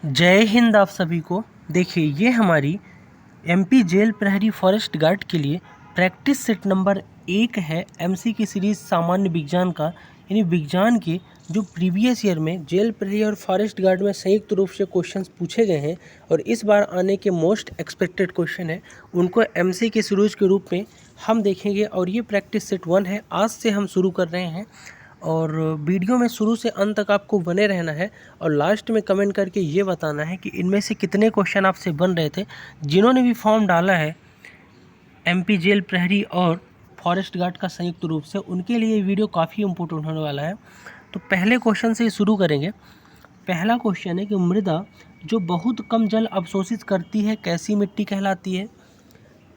जय हिंद आप सभी को। देखिए ये हमारी एमपी जेल प्रहरी फॉरेस्ट गार्ड के लिए प्रैक्टिस सेट नंबर 1 है। एमसी की सीरीज़ सामान्य विज्ञान का, यानी विज्ञान के जो प्रीवियस ईयर में जेल प्रहरी और फॉरेस्ट गार्ड में संयुक्त रूप से क्वेश्चंस पूछे गए हैं और इस बार आने के मोस्ट एक्सपेक्टेड क्वेश्चन है, उनको एमसी के सीरीज़ के रूप में हम देखेंगे। और ये प्रैक्टिस सेट 1 है, आज से हम शुरू कर रहे हैं और वीडियो में शुरू से अंत तक आपको बने रहना है और लास्ट में कमेंट करके ये बताना है कि इनमें से कितने क्वेश्चन आपसे बन रहे थे। जिन्होंने भी फॉर्म डाला है एमपी जेल प्रहरी और फॉरेस्ट गार्ड का संयुक्त रूप से, उनके लिए ये वीडियो काफ़ी इम्पोर्टेंट होने वाला है। तो पहले क्वेश्चन से शुरू करेंगे। पहला क्वेश्चन है कि मृदा जो बहुत कम जल अवशोषित करती है कैसी मिट्टी कहलाती है?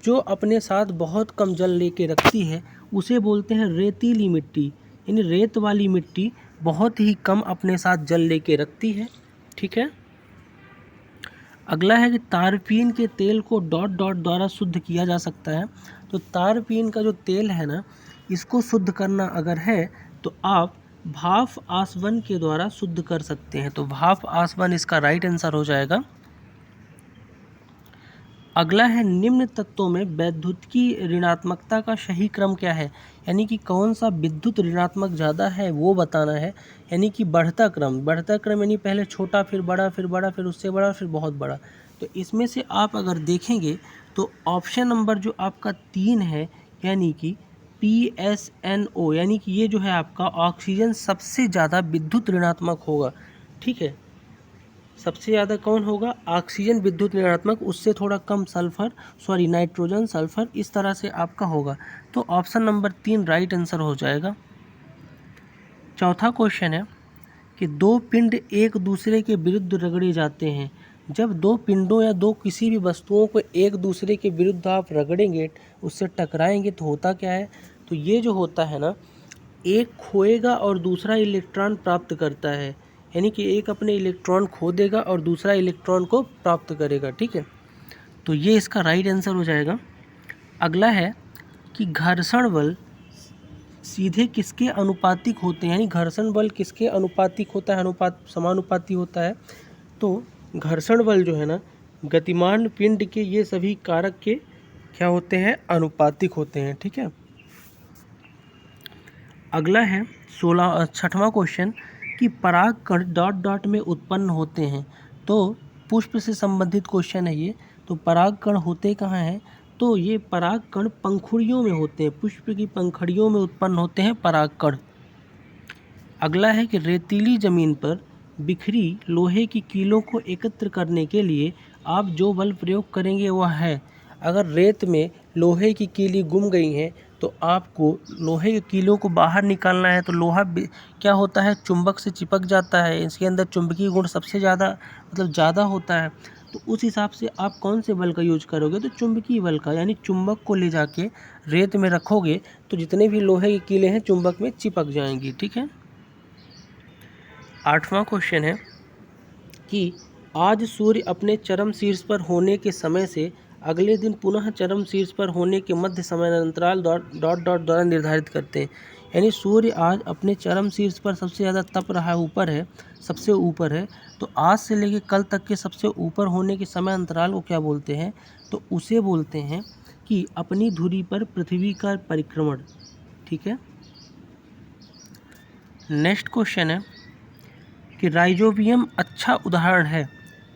जो अपने साथ बहुत कम जल लेके रखती है उसे बोलते हैं रेतीली मिट्टी, यानी रेत वाली मिट्टी बहुत ही कम अपने साथ जल लेके रखती है। ठीक है। अगला है कि तारपीन के तेल को डॉट डॉट द्वारा शुद्ध किया जा सकता है। तो तारपीन का जो तेल है ना, इसको शुद्ध करना अगर है तो आप भाप आसवन के द्वारा शुद्ध कर सकते हैं। तो भाप आसवन इसका राइट आंसर हो जाएगा। अगला है निम्न तत्वों में वैद्युतिकी ऋणात्मकता का सही क्रम क्या है? यानी कि कौन सा विद्युत ऋणात्मक ज़्यादा है वो बताना है। यानी कि बढ़ता क्रम यानी पहले छोटा फिर बड़ा फिर बड़ा फिर उससे बड़ा फिर बहुत बड़ा। तो इसमें से आप अगर देखेंगे तो ऑप्शन नंबर जो आपका 3 है, यानी कि PSNO, यानी कि ये जो है आपका ऑक्सीजन सबसे ज़्यादा विद्युत ऋणात्मक होगा। ठीक है, सबसे ज़्यादा कौन होगा? ऑक्सीजन विद्युत ऋणात्मक, उससे थोड़ा कम नाइट्रोजन, सल्फर, इस तरह से आपका होगा। तो ऑप्शन नंबर 3 राइट आंसर हो जाएगा। चौथा क्वेश्चन है कि दो पिंड एक दूसरे के विरुद्ध रगड़े जाते हैं। जब दो पिंडों या दो किसी भी वस्तुओं को एक दूसरे के विरुद्ध आप रगड़ेंगे, उससे टकराएंगे, तो होता क्या है? तो ये जो होता है ना, एक खोएगा और दूसरा इलेक्ट्रॉन प्राप्त करता है, यानी कि एक अपने इलेक्ट्रॉन खो देगा और दूसरा इलेक्ट्रॉन को प्राप्त करेगा। ठीक है, तो ये इसका राइट आंसर हो जाएगा। अगला है कि घर्षण बल सीधे किसके अनुपातिक होते हैं? यानी घर्षण बल किसके अनुपातिक होता है? समानुपाती होता है। तो घर्षण बल जो है ना, गतिमान पिंड के ये सभी कारक के क्या होते हैं? अनुपातिक होते हैं। ठीक है। अगला है 6वां क्वेश्चन कि परागकण डॉट डॉट में उत्पन्न होते हैं। तो पुष्प से संबंधित क्वेश्चन है ये। तो परागकण होते कहाँ हैं? तो ये परागकण पंखुड़ियों में होते हैं, पुष्प की पंखुड़ियों में उत्पन्न होते हैं परागकण। अगला है कि रेतीली ज़मीन पर बिखरी लोहे की कीलों को एकत्र करने के लिए आप जो बल प्रयोग करेंगे वह है। अगर रेत में लोहे की कीली गुम गई हैं तो आपको लोहे की कीलों को बाहर निकालना है। तो लोहा क्या होता है? चुंबक से चिपक जाता है, इसके अंदर चुंबकीय गुण सबसे ज़्यादा होता है। तो उस हिसाब से आप कौन से बल का यूज करोगे? तो चुंबकीय बल का, यानी चुंबक को ले जाके रेत में रखोगे तो जितने भी लोहे की कीलें हैं चुंबक में चिपक जाएंगी। ठीक है। 8वां क्वेश्चन है कि आज सूर्य अपने चरम शीर्ष पर होने के समय से अगले दिन पुनः चरम शीर्ष पर होने के मध्य समय अंतराल डॉट डॉट द्वारा निर्धारित करते हैं। यानी सूर्य आज अपने चरम शीर्ष पर सबसे ज़्यादा तप रहा है, सबसे ऊपर है। तो आज से लेकर कल तक के सबसे ऊपर होने के समय अंतराल को क्या बोलते हैं? तो उसे बोलते हैं कि अपनी धुरी पर पृथ्वी का परिक्रमण। ठीक है। नेक्स्ट क्वेश्चन है कि राइजोबियम अच्छा उदाहरण है।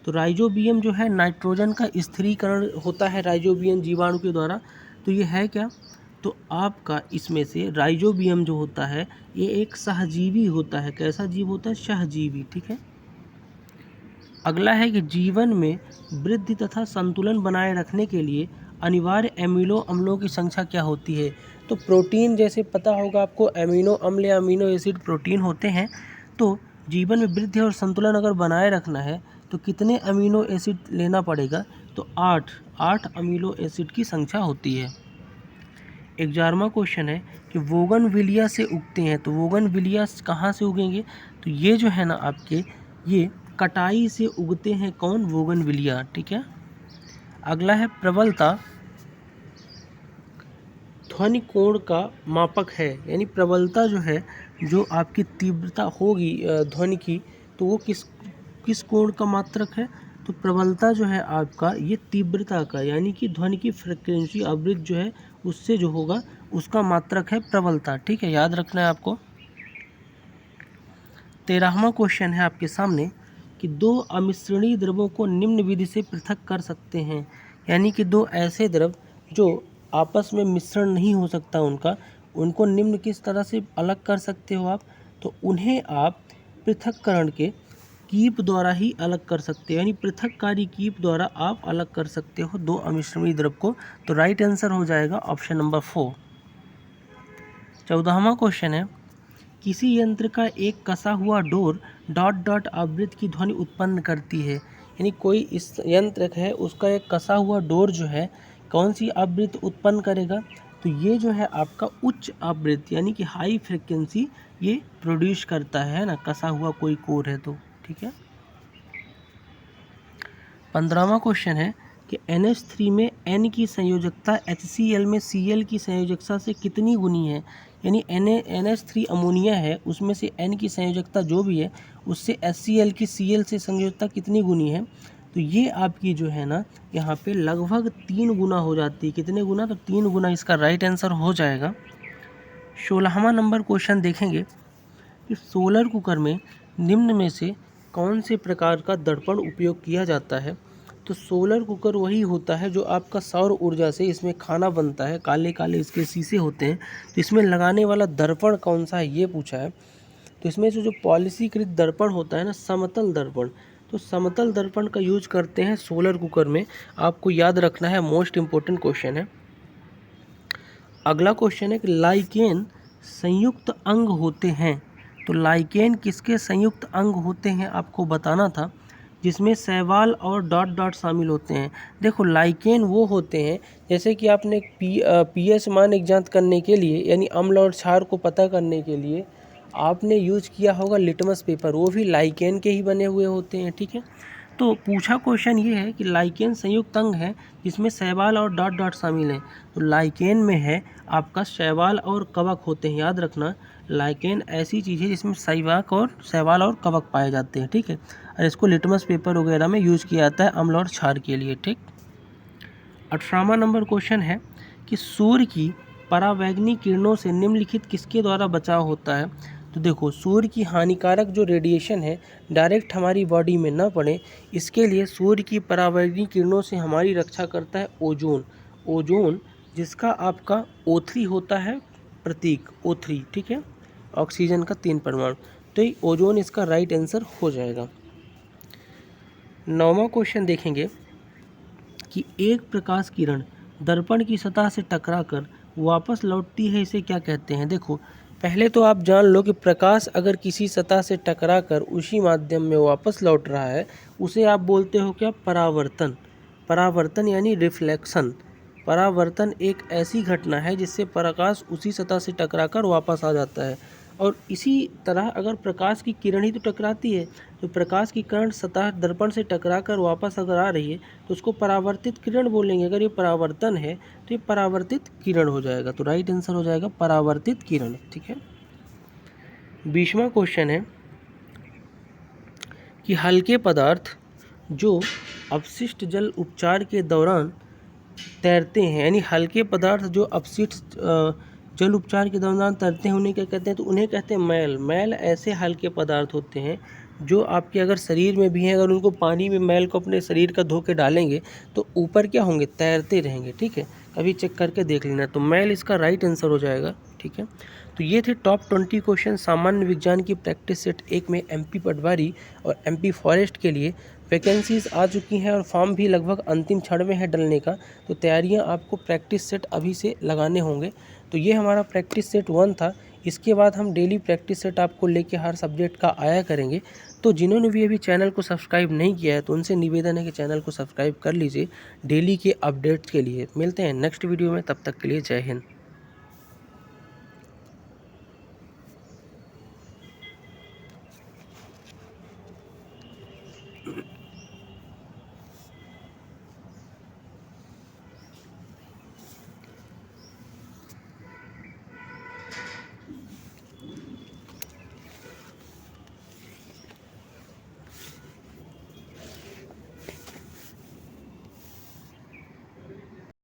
तो राइजोबियम जो है नाइट्रोजन का स्थिरीकरण होता है राइजोबियम जीवाणु के द्वारा। तो ये है क्या? तो आपका इसमें से राइजोबियम जो होता है ये एक सहजीवी होता है। कैसा जीव होता है? सहजीवी। ठीक है। अगला है कि जीवन में वृद्धि तथा संतुलन बनाए रखने के लिए अनिवार्य एमिनो अम्लों की संख्या क्या होती है? तो प्रोटीन, जैसे पता होगा आपको, एमिनो अम्ल या अमीनो एसिड प्रोटीन होते हैं। तो जीवन में वृद्धि और संतुलन अगर बनाए रखना है तो कितने अमीनो एसिड लेना पड़ेगा? तो 8 अमीनो एसिड की संख्या होती है। 11वां क्वेश्चन है कि बोगनविलिया से उगते हैं। तो बोगनविलिया कहाँ से उगेंगे? तो ये जो है ना आपके, ये कटाई से उगते हैं। कौन? बोगनविलिया। ठीक है। अगला है प्रबलता ध्वनि कोण का मापक है। यानी प्रबलता जो है, जो आपकी तीव्रता होगी ध्वनि की, तो वो किस कोण का मात्रक है? तो प्रबलता जो है आपका ये तीव्रता का, यानी कि ध्वनि की फ्रिक्वेंसी आवृत्ति जो है उससे जो होगा उसका मात्रक है प्रबलता। ठीक है, याद रखना है आपको। 13वां क्वेश्चन है आपके सामने कि दो अमिश्रणीय द्रवों को निम्न विधि से पृथक कर सकते हैं, यानी कि दो ऐसे द्रव जो आपस में मिश्रण नहीं हो सकता उनको निम्न किस तरह से अलग कर सकते हो आप? तो उन्हें आप पृथक्करण के कीप द्वारा ही अलग कर सकते हो, यानी पृथककारी कीप द्वारा आप अलग कर सकते हो दो अमिश्रणीय द्रव को। तो राइट आंसर हो जाएगा ऑप्शन नंबर 4। 14वां क्वेश्चन है, किसी यंत्र का एक कसा हुआ डोर डॉट डॉट आवृत्ति की ध्वनि उत्पन्न करती है, यानी कोई इस यंत्र है उसका एक कसा हुआ डोर जो है कौन सी आवृत्ति उत्पन्न करेगा? तो ये जो है आपका उच्च आवृत्ति, यानी कि हाई फ्रिक्वेंसी ये प्रोड्यूस करता है ना, कसा हुआ कोई कोर है तो। ठीक है। 15वां क्वेश्चन है कि NH3 में N की संयोजकता HCl में Cl की संयोजकता से कितनी गुनी है? यानी NH3 अमोनिया है, उसमें से N की संयोजकता जो भी है उससे HCl की Cl से संयोजकता कितनी गुनी है? तो ये आपकी जो है ना यहाँ पे लगभग 3 गुना हो जाती है। कितने गुना? तो 3 गुना इसका राइट आंसर हो जाएगा। 16वां नंबर क्वेश्चन देखेंगे कि सोलर कुकर में निम्न में से कौन से प्रकार का दर्पण उपयोग किया जाता है? तो सोलर कुकर वही होता है जो आपका सौर ऊर्जा से इसमें खाना बनता है, काले काले इसके शीशे होते हैं। तो इसमें लगाने वाला दर्पण कौन सा है ये पूछा है। तो इसमें से जो पॉलिशीकृत दर्पण होता है ना, समतल दर्पण, तो समतल दर्पण का यूज करते हैं सोलर कुकर में। आपको याद रखना है, मोस्ट इम्पोर्टेंट क्वेश्चन है। अगला क्वेश्चन है कि लाइकेन संयुक्त अंग होते हैं। तो लाइकेन किसके संयुक्त अंग होते हैं आपको बताना था, जिसमें शैवाल और डॉट डॉट शामिल होते हैं। देखो लाइकेन वो होते हैं जैसे कि आपने पीएच मान ज्ञात करने के लिए, यानी अम्ल और क्षार को पता करने के लिए आपने यूज किया होगा लिटमस पेपर, वो भी लाइकेन के ही बने हुए होते हैं। ठीक है, तो पूछा क्वेश्चन ये है कि लाइकेन संयुक्त अंग है जिसमें शैवाल और डॉट डॉट शामिल हैं। तो लाइकेन में है आपका शैवाल और कवक होते हैं, याद रखना। लाइकेन ऐसी चीज़ है जिसमें शैवाल और कवक पाए जाते हैं। ठीक है, और इसको लिटमस पेपर वगैरह में यूज किया जाता है अम्ल और क्षार के लिए। ठीक। 18वां नंबर क्वेश्चन है कि सूर्य की परावैंगनी किरणों से निम्नलिखित किसके द्वारा बचाव होता है? तो देखो सूर्य की हानिकारक जो रेडिएशन है डायरेक्ट हमारी बॉडी में ना पड़े, इसके लिए सूर्य की परावैंगनी किरणों से हमारी रक्षा करता है ओजोन। ओजोन जिसका आपका O3 होता है प्रतीक O3। ठीक है, ऑक्सीजन का 3 परमाणु, तो ये ओजोन इसका राइट आंसर हो जाएगा। 9वां क्वेश्चन देखेंगे कि एक प्रकाश किरण दर्पण की सतह से टकराकर वापस लौटती है, इसे क्या कहते हैं? देखो पहले तो आप जान लो कि प्रकाश अगर किसी सतह से टकराकर उसी माध्यम में वापस लौट रहा है उसे आप बोलते हो क्या? परावर्तन। परावर्तन यानी रिफ्लेक्शन। परावर्तन एक ऐसी घटना है जिससे प्रकाश उसी सतह से टकराकर वापस आ जाता है। और इसी तरह अगर प्रकाश की किरण ही तो टकराती है, तो प्रकाश की किरण सतह दर्पण से टकराकर वापस अगर आ रही है तो उसको परावर्तित किरण बोलेंगे। अगर ये परावर्तन है तो ये परावर्तित किरण हो जाएगा। तो राइट आंसर हो जाएगा परावर्तित किरण। ठीक है। 20वां क्वेश्चन है कि हल्के पदार्थ जो अपशिष्ट जल उपचार के दौरान तैरते हैं, यानी हल्के पदार्थ जो अपशिष्ट जल उपचार के दौरान तैरते हैं उन्हें क्या कहते हैं? तो उन्हें कहते हैं मैल। मैल ऐसे हल्के पदार्थ होते हैं जो आपके अगर शरीर में भी हैं, अगर उनको पानी में मैल को अपने शरीर का धो के डालेंगे तो ऊपर क्या होंगे? तैरते रहेंगे। ठीक है, कभी चेक करके देख लेना। तो मैल इसका राइट आंसर हो जाएगा। ठीक है, तो ये थे टॉप 20 क्वेश्चन सामान्य विज्ञान की प्रैक्टिस सेट 1 में MP पटवारी और MP फॉरेस्ट के लिए। वैकेंसीज आ चुकी हैं और फॉर्म भी लगभग अंतिम क्षण में है डलने का। तो तैयारियां आपको प्रैक्टिस सेट अभी से लगाने होंगे। तो ये हमारा प्रैक्टिस सेट 1 था। इसके बाद हम डेली प्रैक्टिस सेट आपको लेके हर सब्जेक्ट का आया करेंगे। तो जिन्होंने भी अभी चैनल को सब्सक्राइब नहीं किया है तो उनसे निवेदन है कि चैनल को सब्सक्राइब कर लीजिए डेली के अपडेट्स के लिए। मिलते हैं नेक्स्ट वीडियो में, तब तक के लिए जय हिंद।